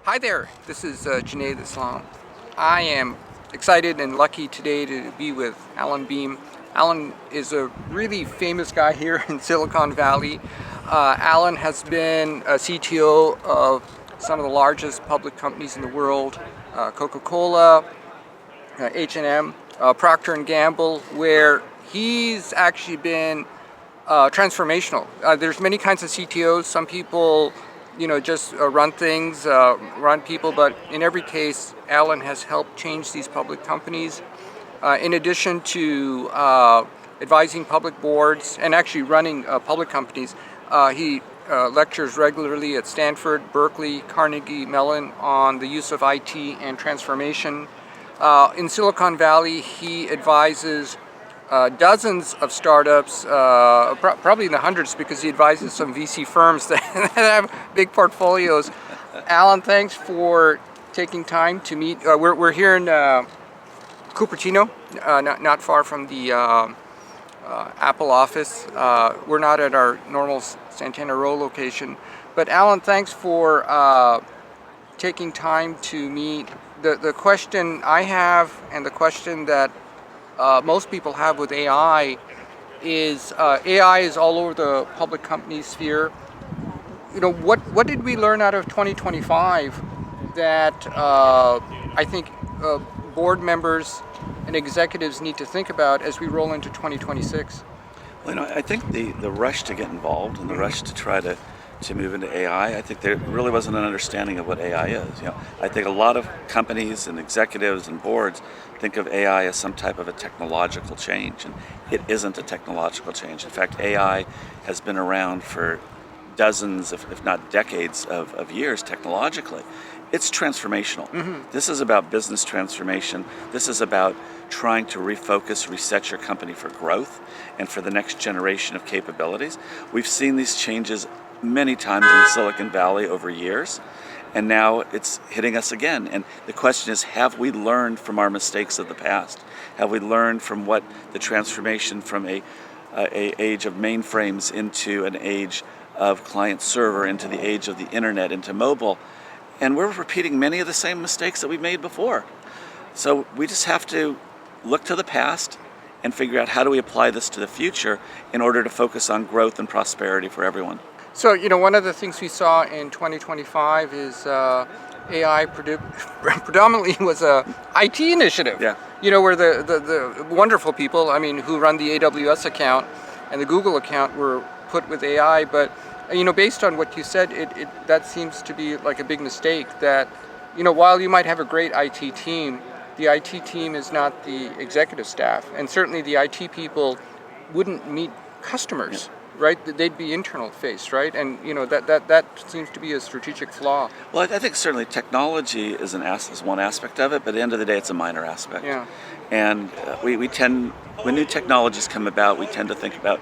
Hi there, this is Junaid Islam. I am excited and lucky today to be with Alan Boehme. Alan is a really famous guy here in Silicon Valley. Alan has been a CTO of some of the largest public companies in the world, Coca-Cola, H&M, Procter & Gamble, where he's actually been transformational. There's many kinds of CTOs. Some people, just run things, run people, but in every case, Alan has helped change these public companies. In addition to advising public boards and actually running public companies, he lectures regularly at Stanford, Berkeley, Carnegie Mellon on the use of IT and transformation. In Silicon Valley, he advises dozens of startups, probably in the hundreds, because he advises some VC firms that have big portfolios. Alan, thanks for taking time to meet. We're here in Cupertino, not far from the Apple office. We're not at our normal Santana Row location. But Alan, thanks for taking time to meet. The question I have, and the question that most people have with AI is AI is all over the public company sphere. What did we learn out of 2025 that I think board members and executives need to think about as we roll into 2026? Well, I think the rush to get involved and the rush to try to move into AI, I think there really wasn't an understanding of what AI is. I think a lot of companies and executives and boards think of AI as some type of a technological change, and it isn't a technological change. In fact, AI has been around for dozens, if not decades of years technologically. It's transformational. This is about business transformation. This is about trying to refocus, reset your company for growth and for the next generation of capabilities. We've seen these changes many times in Silicon Valley over years, and now it's hitting us again. And the question is, have we learned from our mistakes of the past? Have we learned from what the transformation from a age of mainframes into an age of client server, into the age of the internet, into mobile? And we're repeating many of the same mistakes that we made before. So we just have to look to the past and figure out how do we apply this to the future in order to focus on growth and prosperity for everyone. So, one of the things we saw in 2025 is AI predominantly was a IT initiative. Yeah. Where the wonderful people, who run the AWS account and the Google account were put with AI. But, based on what you said, that seems to be like a big mistake that, while you might have a great IT team, the IT team is not the executive staff. And certainly the IT people wouldn't meet customers. Yeah. Right, they'd be internal faced, right, and that seems to be a strategic flaw. Well, I think certainly technology is one aspect of it, but at the end of the day, it's a minor aspect. Yeah. And we tend, when new technologies come about, we tend to think about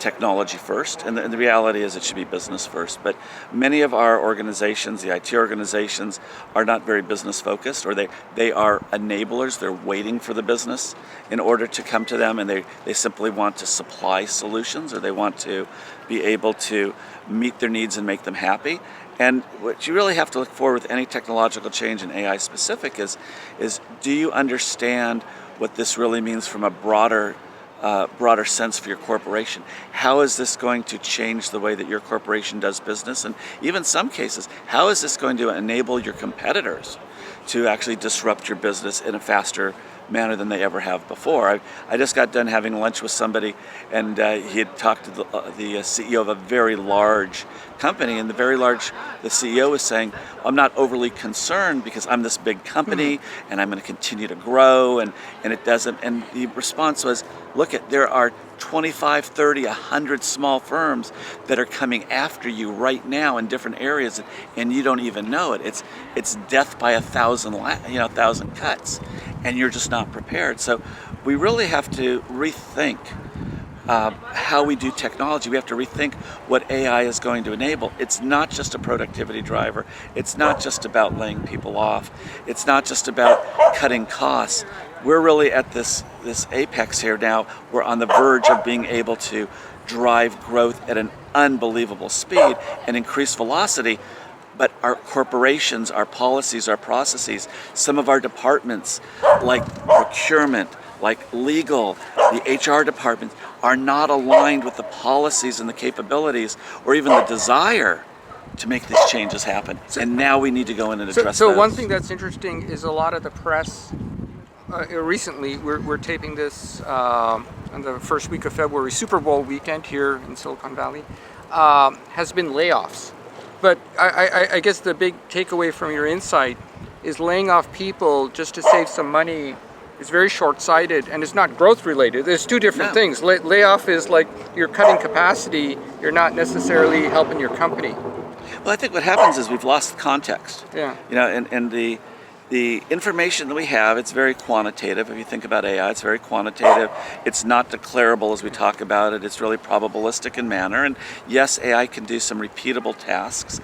technology first, and the reality is it should be business first. But many of our organizations, the IT organizations, are not very business focused, or they are enablers. They're waiting for the business in order to come to them, and they simply want to supply solutions, or they want to be able to meet their needs and make them happy. And what you really have to look for with any technological change in AI specific is do you understand what this really means from a broader sense for your corporation? How is this going to change the way that your corporation does business? And even in some cases, how is this going to enable your competitors to actually disrupt your business in a faster manner than they ever have before? I just got done having lunch with somebody, and he had talked to the CEO of a very large company, and the CEO was saying, I'm not overly concerned because I'm this big company and I'm going to continue to grow, and it doesn't. And the response was, there are 25, 30, 100 small firms that are coming after you right now in different areas, and you don't even know it. It's death by 1,000 cuts, and you're just not prepared. So we really have to rethink how we do technology. We have to rethink what AI is going to enable. It's not just a productivity driver. It's not just about laying people off. It's not just about cutting costs. We're really at this apex here now. We're on the verge of being able to drive growth at an unbelievable speed and increase velocity. but our corporations, our policies, our processes, some of our departments like procurement, like legal, the HR departments are not aligned with the policies and the capabilities or even the desire to make these changes happen. And now we need to go in and address So those. one thing that's interesting is a lot of the press recently, we're taping this on the first week of February, Super Bowl weekend here in Silicon Valley, has been layoffs. But I guess the big takeaway from your insight is laying off people just to save some money is very short-sighted, and it's not growth related. There's two different things. Layoff is like you're cutting capacity, you're not necessarily helping your company. Well, I think what happens is we've lost context. Yeah. You know, and the information that we have, it's very quantitative. If you think about AI, it's very quantitative. It's not declarable as we talk about it. It's really probabilistic in manner. And yes, AI can do some repeatable tasks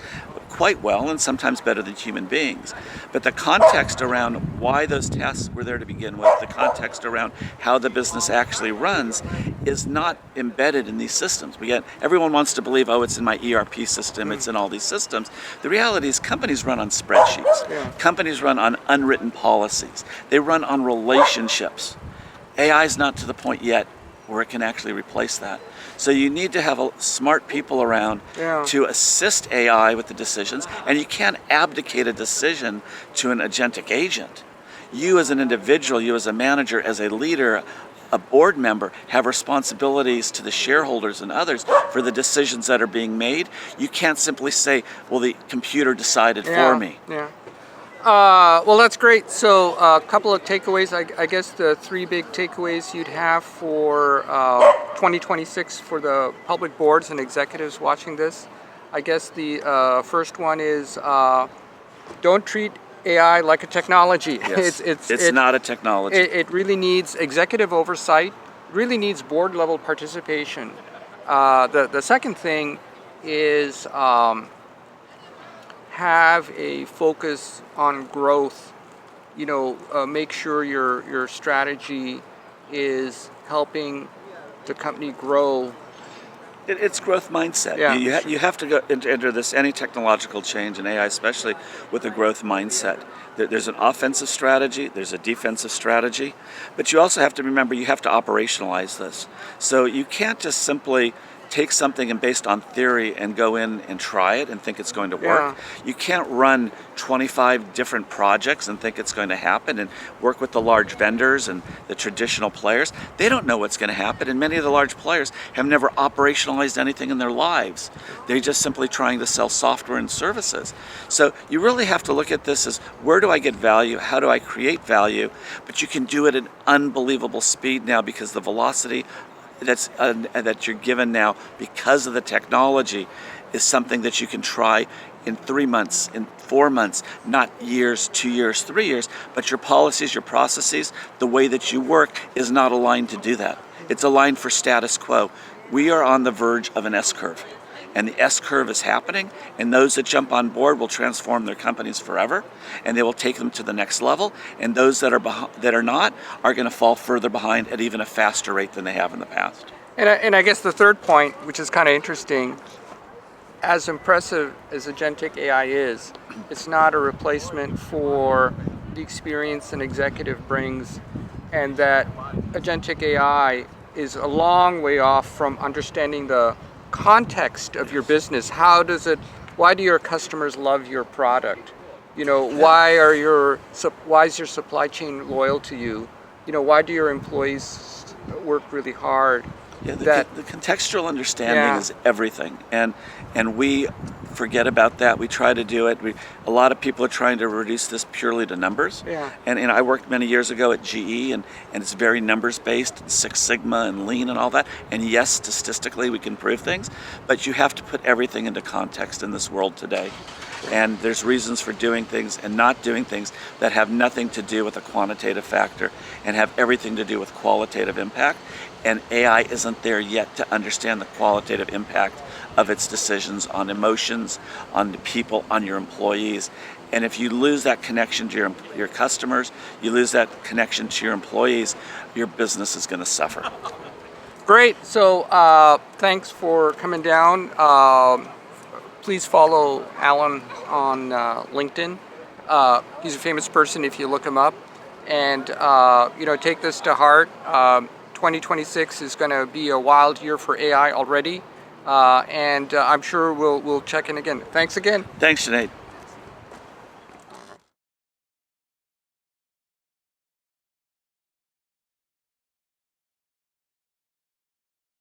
quite well and sometimes better than human beings. But the context around why those tasks were there to begin with, the context around how the business actually runs is not embedded in these systems. Everyone wants to believe, oh, it's in my ERP system, it's in all these systems. The reality is companies run on spreadsheets. Yeah. Companies run on unwritten policies. They run on relationships. AI is not to the point yet where it can actually replace that. So you need to have smart people around to assist AI with the decisions, and you can't abdicate a decision to an agentic agent. You as an individual, you as a manager, as a leader, a board member, have responsibilities to the shareholders and others for the decisions that are being made. You can't simply say, well, the computer decided for me. Yeah. Well, that's great. So a couple of takeaways. I guess the three big takeaways you'd have for 2026 for the public boards and executives watching this. I guess the first one is don't treat AI like a technology. Yes. It's not a technology. It really needs executive oversight, really needs board level participation. The second thing is have a focus on growth. You know, make sure your strategy is helping the company grow. It's growth mindset. Yeah. You have to go enter this, any technological change, and AI especially, with a growth mindset. There's an offensive strategy, there's a defensive strategy, but you also have to remember you have to operationalize this. So you can't just simply take something and based on theory and go in and try it and think it's going to work. Yeah. You can't run 25 different projects and think it's going to happen and work with the large vendors and the traditional players. They don't know what's going to happen, and many of the large players have never operationalized anything in their lives. They're just simply trying to sell software and services. So you really have to look at this as, where do I get value? How do I create value? But you can do it at unbelievable speed now because the velocity that you're given now because of the technology is something that you can try in 3 months, in 4 months, not years, 2 years, 3 years, but your policies, your processes, the way that you work is not aligned to do that. It's aligned for status quo. We are on the verge of an S-curve, and the S-curve is happening, and those that jump on board will transform their companies forever, and they will take them to the next level, and those that are not are going to fall further behind at even a faster rate than they have in the past. And I guess the third point, which is kind of interesting, as impressive as agentic AI is, it's not a replacement for the experience an executive brings, and that agentic AI is a long way off from understanding the context of your business. Why do your customers love your product? You know, why is your supply chain loyal to you? You know, why do your employees work really hard? Yeah, the contextual understanding is everything, and we forget about that. We try to do it. A lot of people are trying to reduce this purely to numbers. Yeah. And I worked many years ago at GE, and it's very numbers based, and Six Sigma and Lean and all that. And yes, statistically we can prove things, but you have to put everything into context in this world today. And there's reasons for doing things and not doing things that have nothing to do with a quantitative factor and have everything to do with qualitative impact. And AI isn't there yet to understand the qualitative impact of its decisions on emotions, on the people, on your employees. And if you lose that connection to your customers, you lose that connection to your employees, your business is going to suffer. Great. So thanks for coming down. please follow Alan on LinkedIn. He's a famous person if you look him up. And take this to heart. 2026 is going to be a wild year for AI already, and I'm sure we'll check in again. Thanks again. Thanks, Junaid.